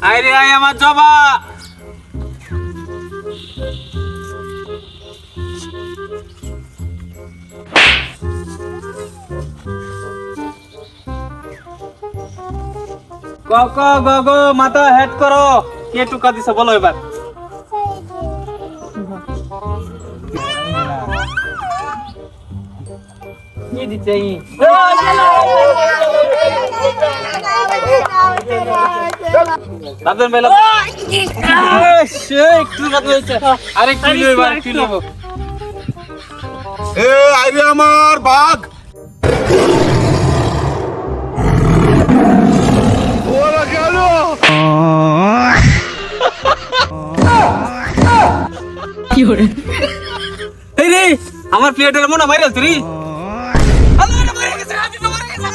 আয় রে আয় আমার জবা। গো মাথা হেড করো, কে টুকা দিছে বলো এবার। কি দিছে ই? দাদন মেলা একটু রাত হয়েছে, আরে কি লইব আর কি লইব। এ আইরে আমার বাঘ। ওরা গেল। কি করে এই রে আমার প্লেটের মনে ভাইরাল তুই। আল্লাহ এটা মরে গেছে, আমি তো মরে গেছে।